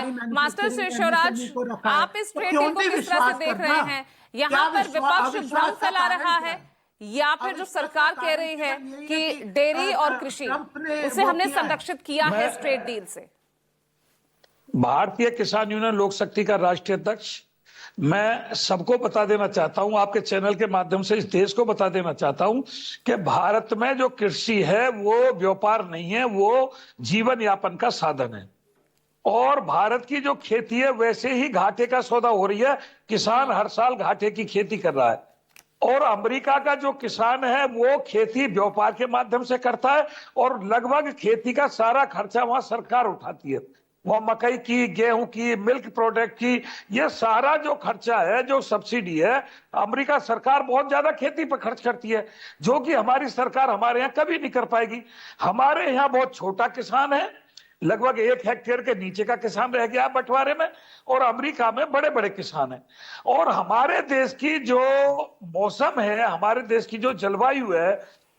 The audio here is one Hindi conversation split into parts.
मास्टर शिवराज, को रखा है, आप इस तो ट्रेड क्यों डील को नहीं किस तरह से विश्वास देख करना? रहे हैं? यहाँ पर विपक्ष भ्रम फैला रहा है, या फिर जो सरकार कह रही है कि डेयरी और कृषि उसे हमने संरक्षित किया है इस ट्रेड डील से? भारतीय किसान यूनियन लोक शक्ति का राष्ट्रीय अध्यक्ष मैं सबको बता देना चाहता हूं, आपके चैनल के माध्यम से इस देश को बता देना चाहता हूं कि भारत में जो कृषि है वो व्यापार नहीं है, वो जीवन यापन का साधन है। और भारत की जो खेती है वैसे ही घाटे का सौदा हो रही है, किसान हर साल घाटे की खेती कर रहा है। और अमेरिका का जो किसान है वो खेती व्यापार के माध्यम से करता है और लगभग खेती का सारा खर्चा वहां सरकार उठाती है। वह मकई की, गेहूं की, मिल्क प्रोडक्ट की, ये सारा जो खर्चा है, जो सब्सिडी है, अमेरिका सरकार बहुत ज्यादा खेती पर खर्च करती है, जो कि हमारी सरकार हमारे यहाँ कभी नहीं कर पाएगी। हमारे यहाँ बहुत छोटा किसान है, लगभग 1 हेक्टेयर के नीचे का किसान रह गया बंटवारे में, और अमेरिका में बड़े बड़े किसान हैं। और हमारे देश की जो मौसम है, हमारे देश की जो जलवायु है,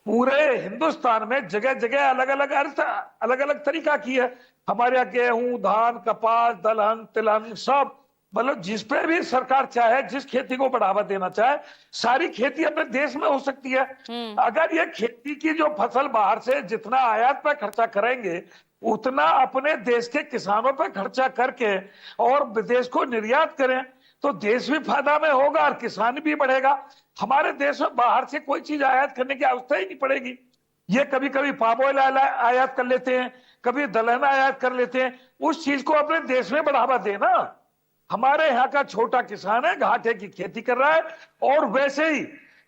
पूरे हिंदुस्तान में जगह जगह अलग अलग तरीका की है। हमारे यहाँ गेहूं, धान, कपास, दलहन, तिलहन सब, मतलब जिस पे भी सरकार चाहे, जिस खेती को बढ़ावा देना चाहे, सारी खेती अपने देश में हो सकती है। अगर ये खेती की जो फसल बाहर से जितना आयात पर खर्चा करेंगे, उतना अपने देश के किसानों पर खर्चा करके और विदेश को निर्यात करें, तो देश भी फायदा में होगा और किसान भी बढ़ेगा। हमारे देश में बाहर से कोई चीज आयात करने की आवश्यकता ही नहीं पड़ेगी। ये कभी कभी पाम ऑयल आयात कर लेते हैं, कभी दलहन आयात कर लेते हैं, उस चीज को अपने देश में बढ़ावा देना। हमारे यहाँ का छोटा किसान है, घाटे की खेती कर रहा है, और वैसे ही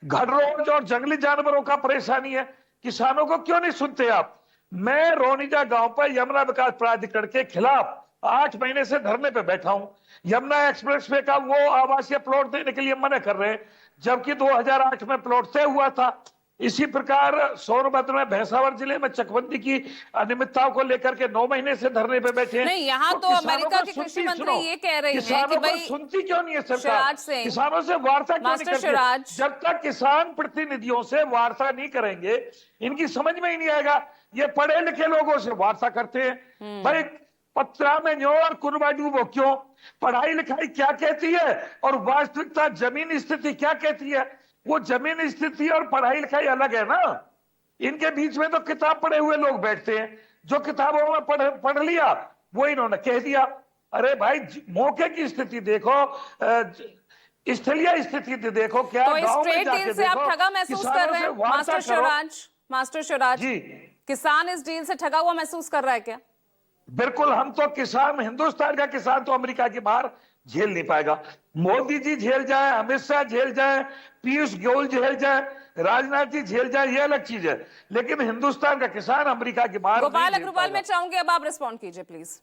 घड़रोज और जंगली जानवरों का परेशानी है। किसानों को क्यों नहीं सुनते आप? मैं रोनिजा गांव पर यमुना विकास प्राधिकरण के खिलाफ 8 महीने से धरने पे बैठा हूं। यमुना एक्सप्रेस वे का वो आवासीय प्लॉट देने के लिए मना कर रहे हैं, जबकि 2008 में प्लॉट तय हुआ था। इसी प्रकार सोनभद्र में, भैंसावर जिले में चकबंदी की अनियमितताओं को लेकर के 9 महीने से धरने पे बैठे हैं। नहीं, यहाँ तो अमेरिका के कृषि मंत्री ये कह रहे हैं कि भाई सुनती क्यों नहीं है सरकार? किसानों से वार्ता क्यों नहीं करती? जब तक किसान प्रतिनिधियों से वार्ता नहीं करेंगे, इनकी समझ में ही नहीं आएगा। ये पढ़े लिखे लोगों से वार्ता करते हैं। भाई पत्रा में न्यो और कुरबा डूबो क्यों? पढ़ाई लिखाई क्या कहती है और वास्तविकता जमीन स्थिति क्या कहती है? वो जमीन स्थिति और पढ़ाई लिखाई अलग है ना। इनके बीच में तो किताब पढ़े हुए लोग बैठते हैं, जो किताबों में पढ़ लिया वो इन्होंने कह दिया। अरे भाई, मौके की स्थिति देखो, स्थलीय स्थिति देखो, क्या तो इस ट्रेड डील से आप ठगा महसूस कर रहे हैं मास्टर शिवराज? जी, किसान इस डील से ठगा हुआ महसूस कर रहा है क्या? बिल्कुल। हम तो किसान, हिंदुस्तान का किसान तो अमेरिका की बाहर झेल नहीं पाएगा। मोदी जी झेल जाए, अमित शाह झेल जाए, पीयूष गोयल झेल जाए, राजनाथ जी झेल जाए, ये अलग चीज है, लेकिन हिंदुस्तान का किसान अमेरिका की बाहर। गोपाल अग्रवाल, मैं चाहूंगी अब आप रिस्पॉन्ड कीजिए प्लीज।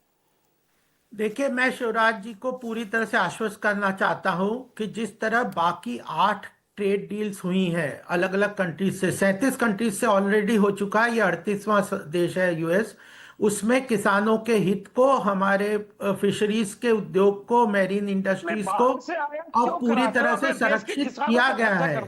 देखिए, मैं शिवराज जी को पूरी तरह से आश्वस्त करना चाहता हूं कि जिस तरह बाकी 8 ट्रेड डील्स हुई हैं अलग अलग कंट्रीज से, 37 कंट्रीज से ऑलरेडी हो चुका है, ये 38वां देश है यूएस, उसमें किसानों के हित को, हमारे फिशरीज के उद्योग को, मैरीन इंडस्ट्रीज को अब पूरी तरह से संरक्षित किया गया है।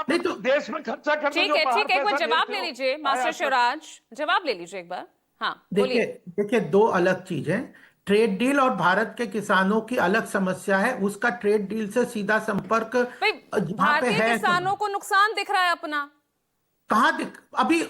नहीं तो देश में खर्चा करना। ठीक है, एक बार जवाब ले लीजिए मास्टर शिवराज, जवाब ले लीजिए एक बार। हाँ, देखिए 2 अलग चीजें। ट्रेड डील और भारत के किसानों की अलग समस्या है, उसका ट्रेड डील से सीधा संपर्क भारतीय किसानों को नुकसान दिख रहा है अपना। कहाँ अभी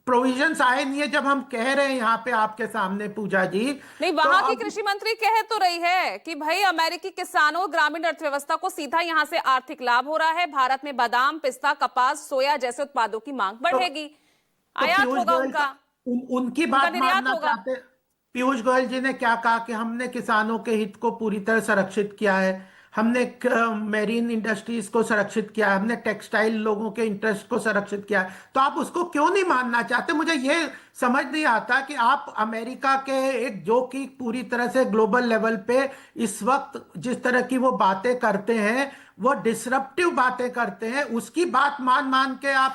प्रोविजंस आए नहीं है, जब हम कह रहे हैं यहाँ पे आपके सामने पूजा जी। नहीं, वहां की कृषि मंत्री कह तो रही है कि भाई अमेरिकी किसानों, ग्रामीण अर्थव्यवस्था को सीधा यहाँ से आर्थिक लाभ हो रहा है। भारत में बादाम, पिस्ता, कपास, सोया जैसे उत्पादों की मांग बढ़ेगी, आयात होगा उनका, उनकी बात मानना चाहते। पीयूष गोयल जी ने क्या कहा कि हमने किसानों के हित को पूरी तरह संरक्षित किया है, हमने मैरीन इंडस्ट्रीज को संरक्षित किया है, हमने टेक्सटाइल लोगों के इंटरेस्ट को संरक्षित किया है। तो आप उसको क्यों नहीं मानना चाहते? मुझे ये समझ नहीं आता कि आप अमेरिका के एक, जो कि पूरी तरह से ग्लोबल लेवल पे इस वक्त जिस तरह की वो बातें करते हैं, वो डिसरप्टिव बातें करते हैं, उसकी बात मान के आप